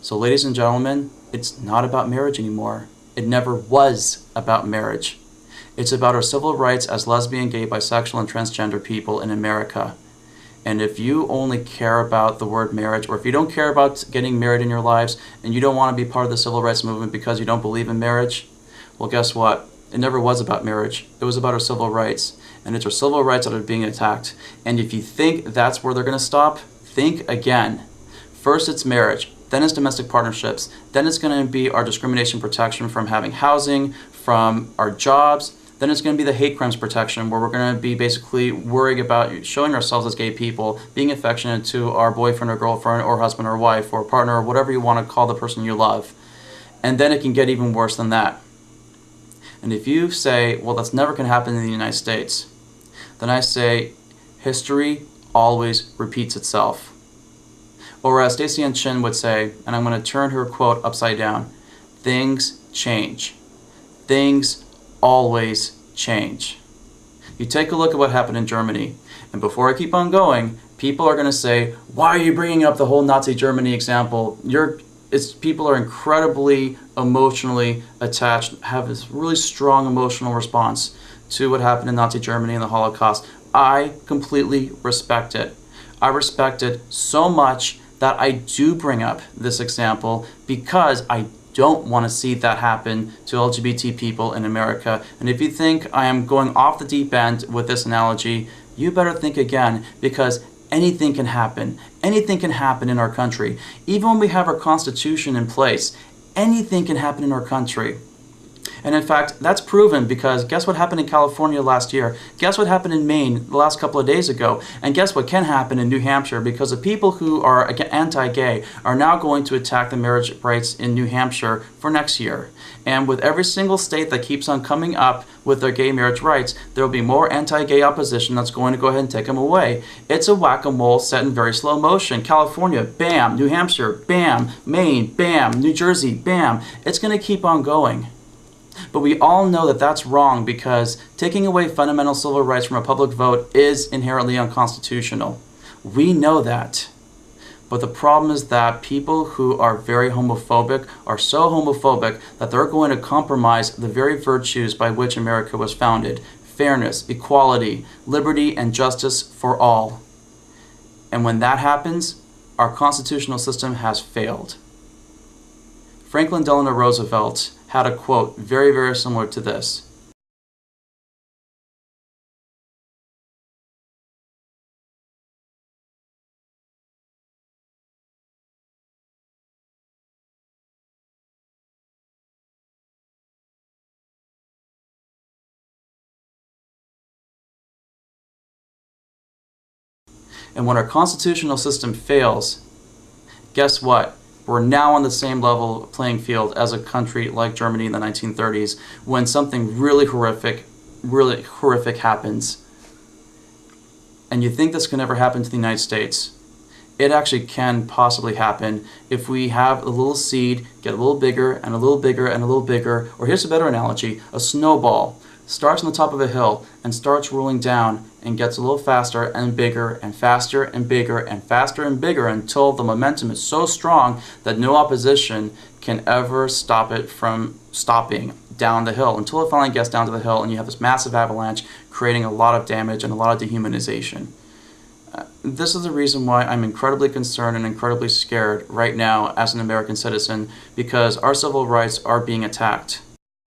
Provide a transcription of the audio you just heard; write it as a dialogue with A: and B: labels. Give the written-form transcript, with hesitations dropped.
A: So ladies and gentlemen, it's not about marriage anymore. It never was about marriage. It's about our civil rights as lesbian, gay, bisexual, and transgender people in America. And if you only care about the word marriage, or if you don't care about getting married in your lives, and you don't want to be part of the civil rights movement because you don't believe in marriage, well, guess what? It never was about marriage. It was about our civil rights. And it's our civil rights that are being attacked. And if you think that's where they're going to stop, think again. First it's marriage, then it's domestic partnerships, then it's going to be our discrimination protection from having housing, from our jobs, then it's going to be the hate crimes protection, where we're going to be basically worrying about showing ourselves as gay people, being affectionate to our boyfriend or girlfriend or husband or wife or partner or whatever you want to call the person you love. And then it can get even worse than that. And if you say, well, that's never going to happen in the United States, then I say, history always repeats itself. Or as Stacey Ann Chin would say, and I'm going to turn her quote upside down, things change. Things always change. You take a look at what happened in Germany, and before I keep on going, people are going to say, why are you bringing up the whole Nazi Germany example? People are incredibly emotionally attached, have this really strong emotional response to what happened in Nazi Germany and the Holocaust. I completely respect it. I respect it so much that I do bring up this example because I don't want to see that happen to LGBT people in America. And if you think I am going off the deep end with this analogy, you better think again, because anything can happen. Anything can happen in our country. Even when we have our Constitution in place, anything can happen in our country. And in fact, that's proven because guess what happened in California last year? Guess what happened in Maine the last couple of days ago? And guess what can happen in New Hampshire? Because the people who are anti-gay are now going to attack the marriage rights in New Hampshire for next year. And with every single state that keeps on coming up with their gay marriage rights, there will be more anti-gay opposition that's going to go ahead and take them away. It's a whack-a-mole set in very slow motion. California, bam. New Hampshire, bam. Maine, bam. New Jersey, bam. It's going to keep on going. But we all know that that's wrong, because taking away fundamental civil rights from a public vote is inherently unconstitutional. We know that. But the problem is that people who are very homophobic are so homophobic that they're going to compromise the very virtues by which America was founded: fairness, equality, liberty, and justice for all. And when that happens, our constitutional system has failed. Franklin Delano Roosevelt had a quote very, very similar to this. And when our constitutional system fails, guess what? We're now on the same level playing field as a country like Germany in the 1930s, when something really horrific happens. And you think this can never happen to the United States. It actually can possibly happen if we have a little seed get a little bigger and a little bigger and a little bigger. Or here's a better analogy: a snowball starts on the top of a hill and starts rolling down and gets a little faster and bigger and faster and bigger and faster and bigger until the momentum is so strong that no opposition can ever stop it from stopping down the hill, until it finally gets down to the hill and you have this massive avalanche creating a lot of damage and a lot of dehumanization. This is the reason why I'm incredibly concerned and incredibly scared right now as an American citizen, because our civil rights are being attacked.